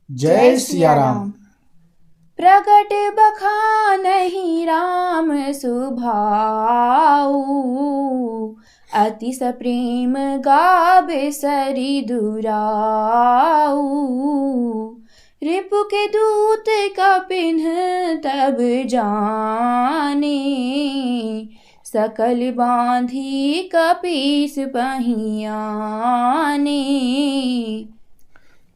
जय सिया राम। प्रगट बखानहि राम सुभाऊ, अति सप्रेम गावे सरि दुराऊ। रिपु के दूत कपिन्ह तब जाने, सकल बांधी कपीस पहियाने।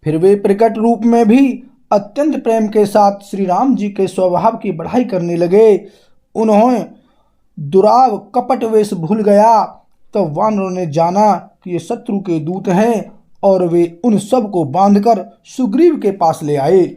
फिर वे प्रकट रूप में भी अत्यंत प्रेम के साथ श्री राम जी के स्वभाव की बढ़ाई करने लगे। उन्होंने दुराव कपट वेश भूल गया। तब वानरों ने जाना कि ये शत्रु के दूत हैं और वे उन सब को बांधकर सुग्रीव के पास ले आए।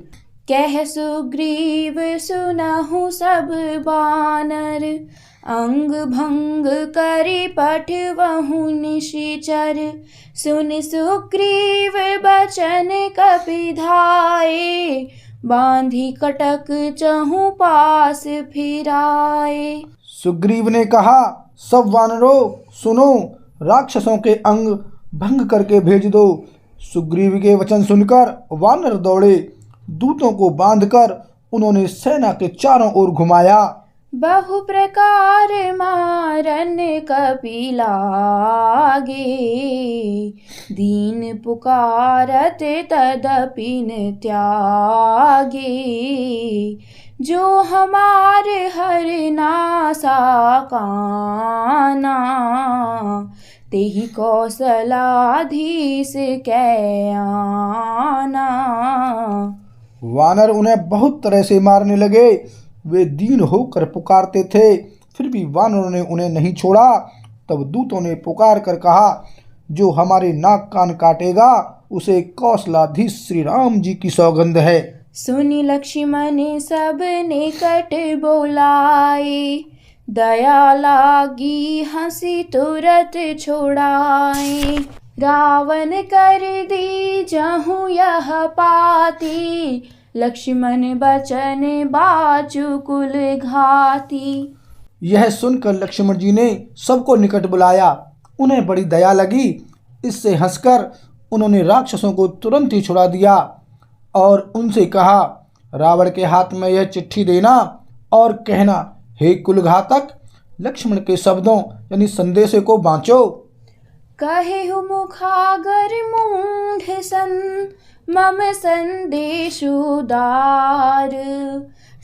कह सुग्रीव सुनहु सब बानर, अंग भंग करि पठवहु निशिचर। सुन सुग्रीव बचन कपिधाए, बांधी कटक चहु पास फिराए। सुग्रीव ने कहा, सब वानरों सुनो, राक्षसों के अंग भंग करके भेज दो। सुग्रीव के वचन सुनकर वानर दौड़े। दूतों को बांधकर उन्होंने सेना के चारों ओर घुमाया। बहु प्रकार मारन कपि लागे, दीन पुकारत तदपि न त्यागे। जो हमार हर नासा काना, तेहि कौशलाधीश कै आना। वानर उन्हें बहुत तरह से मारने लगे। वे दीन होकर पुकारते थे, फिर भी वानरों ने उन्हें नहीं छोड़ा। तब दूतों ने पुकार कर कहा, जो हमारे नाक कान काटेगा उसे कौशलाधीश श्री राम जी की सौगंध है। सुनि लक्ष्मण सब निकट बोलाए, दया लागी हंसी तुरत छोड़ाए। रावण कर दी जहु यह पाती, लक्ष्मण बचन बाचु कुल घाती। यह सुनकर लक्ष्मण जी ने सबको निकट बुलाया। उन्हें बड़ी दया लगी। इससे हंसकर उन्होंने राक्षसों को तुरंत ही छुड़ा दिया और उनसे कहा, रावण के हाथ में यह चिट्ठी देना और कहना, हे कुलघातक, लक्ष्मण के शब्दों यानी संदेशे को बाँचो। कहेहु मुखागर मूढ़ सन, मम संदेशुदार।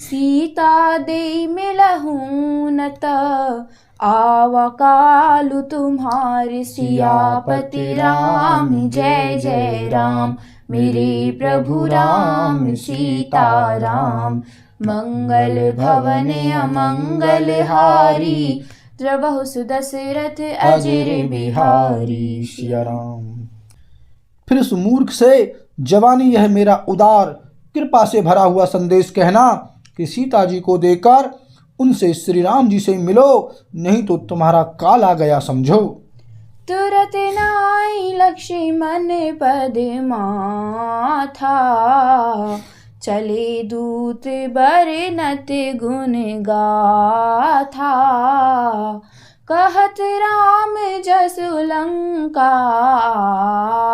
सीता दे मिलहूँ न त, आवा कालु तुम्हार। सियापति राम जय जय राम, मेरे प्रभु राम सीता राम। मंगल भवन अमंगल हारी, द्रवहु सुदशरथ अजर बिहारी। सिया राम। फिर उस मूर्ख से जवानी यह मेरा उदार कृपा से भरा हुआ संदेश कहना कि सीता जी को देकर उनसे श्री राम जी से मिलो, नहीं तो तुम्हारा काल आ गया समझो। तुरत नाई लक्ष्मण पद माथा, चले दूत बरनत गुण गाथा। कहत राम जसु लंका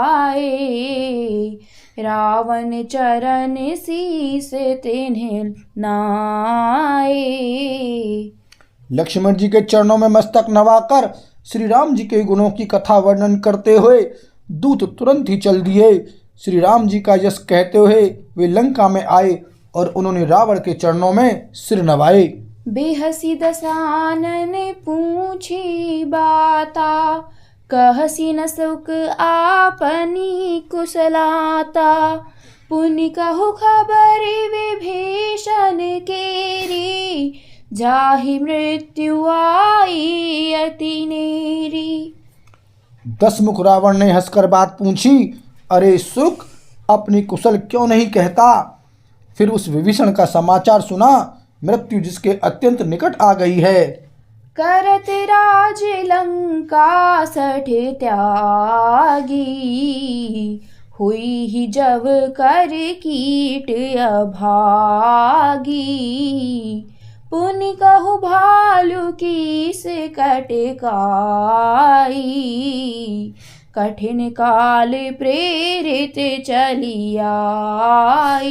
आए, रावण चरण शीस तिन्ह नाए। लक्ष्मण जी के चरणों में मस्तक नवाकर श्री राम जी के गुणों की कथा वर्णन करते हुए दूत तुरंत ही चल दिए। श्री राम जी का यश कहते हुए वे लंका में आए और उन्होंने रावण के चरणों में सिर नवाए। बेहसी दसानन पूछी बाता, कहसी न सुख आपनी कुशलाता। पुनि कहु खबर विभीषण केरी, जाहि मृत्यु आई अति नेरी। दसमुख रावण ने हंसकर बात पूछी, अरे सुख, अपनी कुशल क्यों नहीं कहता। फिर उस विभीषण का समाचार सुना, मृत्यु जिसके अत्यंत निकट आ गई है। करत राज लंका सठ त्यागी, हुई ही जब कर कीट अभागी। पुनि कहु भालु कीस कटकाई, कठिन काल प्रेरित चली आई।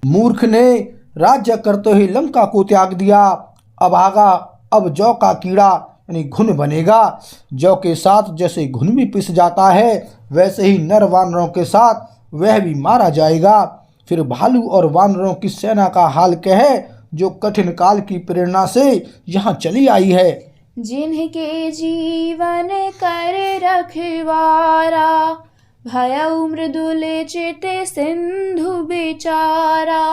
मूर्ख ने राज्य करते ही लंका को त्याग दिया। अभागा अब जौ का कीड़ा यानी घुन बनेगा। जौ के साथ जैसे घुन भी पिस जाता है, वैसे ही नर वानरों के साथ वह भी मारा जाएगा। फिर भालू और वानरों की सेना का हाल कहे, जो कठिन काल की प्रेरणा से यहाँ चली आई है। जिनके जीवन कर रखवारा, भयउ मृदुल चित सिंधु बेचारा।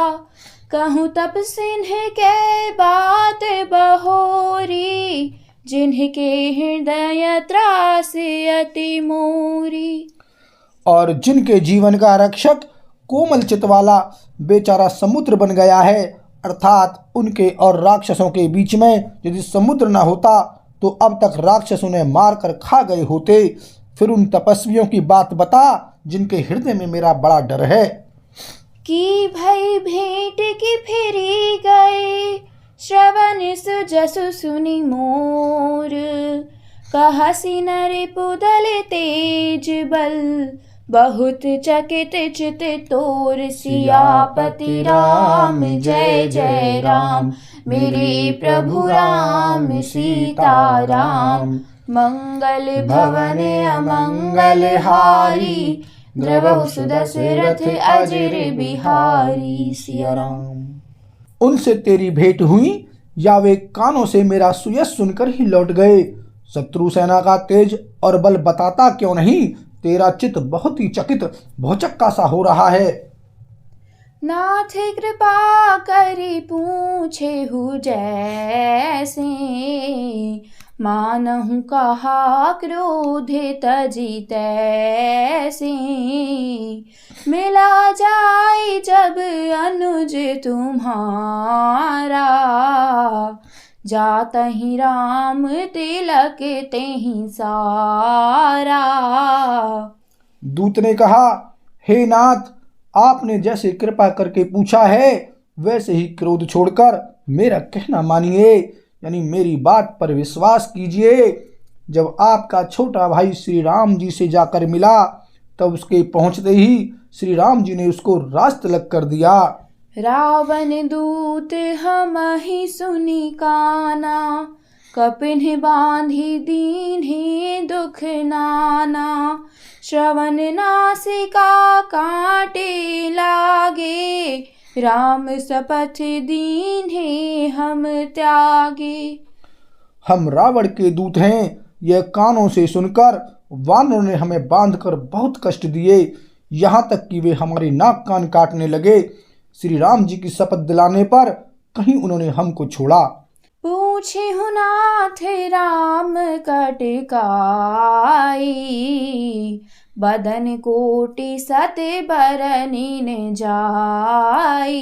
कहूँ तप सिंह के बात बहोरी, जिनके हृदय त्रास अति मोरी। और जिनके जीवन का रक्षक कोमल चित वाला बेचारा समुद्र बन गया है, अर्थात उनके और राक्षसों के बीच में यदि समुद्र न होता तो अब तक राक्षस उन्हें मार कर खा गए होते। फिर उन तपस्वियों की बात बता जिनके हृदय में मेरा बड़ा डर है। कि भई भेंट की फिरी गए, श्रवण सुजसु सुनि मोर। कहसी नर पुदल तेज बल, बहुत चकित चित तोर। सियापति राम जय जय राम, मेरे प्रभु राम सीता राम। मंगल भवन अमंगल हारी, द्रवहु सुदशरथ अजर बिहारी। सिया राम। उनसे तेरी भेंट हुई या वे कानों से मेरा सुयस सुनकर ही लौट गए? शत्रु सेना का तेज और बल बताता क्यों नहीं? तेरा चित्त बहुत ही चकित भौचक्का सा हो रहा है। नाथ कृपा करी पूछे हु जैसे, मानहु कहा क्रोधे तजी तैसे। मिला जाए जब अनुज तुम्हारा, जातहि राम तिलक तेहि सारा। दूत ने कहा, हे नाथ, आपने जैसे कृपा करके पूछा है वैसे ही क्रोध छोड़कर मेरा कहना मानिए, यानी मेरी बात पर विश्वास कीजिए। जब आपका छोटा भाई श्री राम जी से जाकर मिला तब उसके पहुंचते ही श्री राम जी ने उसको रास्त लग कर दिया। रावण दूत हमहि सुनि काना, कपिन बांधी दीन्हे दुख नाना। श्रवण नासिका काटे लागे, राम शपथ दीन्हे हम त्यागे। हम रावण के दूत हैं, यह कानों से सुनकर वानरों ने हमें बांधकर बहुत कष्ट दिए, यहाँ तक कि वे हमारे नाक कान काटने लगे। श्री राम जी की शपथ दिलाने पर कहीं उन्होंने हमको छोड़ा। पूछे हु नाथ राम कटकाई, बदन कोटि सत बरनिन जाई।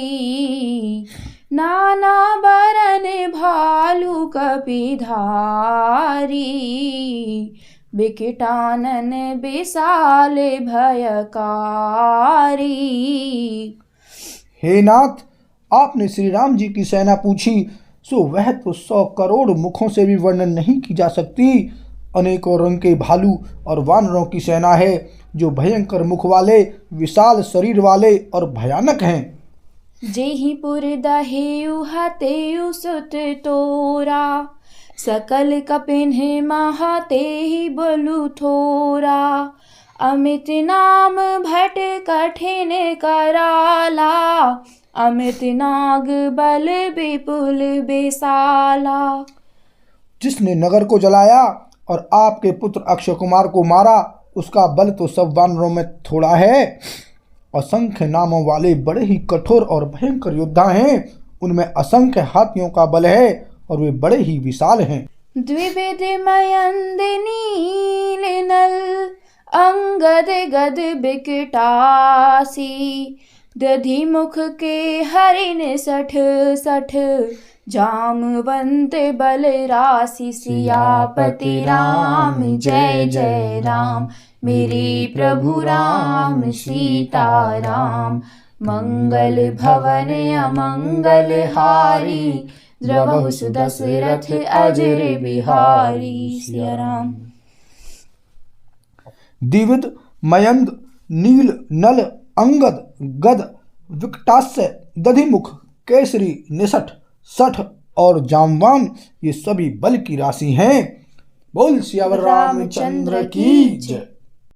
नाना बरन भालू कपिधारी, बिकटानन विशाल भयकारी। हे नाथ, आपने श्री राम जी की सेना पूछी, सो वह तो 100 करोड़ मुखों से भी वर्णन नहीं की जा सकती। अनेकों रंग के भालू और वानरों की सेना है, जो भयंकर मुख वाले, विशाल शरीर वाले और भयानक हैं। जेहि पुर दहेउ हतेउ सुत तोरा, सकल कपिन्ह महातेहि बलु थोरा। अमित नाम भट कठिन कराला, अमित नाग बल विपुल बेसाला। जिसने नगर को जलाया और आपके पुत्र अक्षय कुमार को मारा, उसका बल तो सब वानरों में थोड़ा है। असंख्य नामों वाले बड़े ही कठोर और भयंकर योद्धा हैं, उनमें असंख्य हाथियों का बल है और वे बड़े ही विशाल हैं। द्विविध मयंद नील नल, अंगद गद बिकटासी। दधि मुख के हरिण 60 जामवंत बल राशि। सियापति राम जय जय राम, मेरे प्रभु राम सीता राम। मंगल भवन अमंगल हारी, द्रवहु सुदशरथ दशरथ अजर बिहारी। सिया राम। सिया राम। मंगल भवन अमंगल हारी, द्रवहु सुदशरथ अजर बिहारी। सिया राम। सिया राम। मंगल भवन अमंगल हारी, द्रवहु सुदशरथ अजर बिहारी। सिया राम। सिया राम। द्विविद, मयंद, नील, नल, अंगद, गद, विकटास्य, दधिमुख, केसरी, निषठ, सठ और जामवान ये सभी बल की राशि हैं। बोल सियावर रामचंद्र की जय।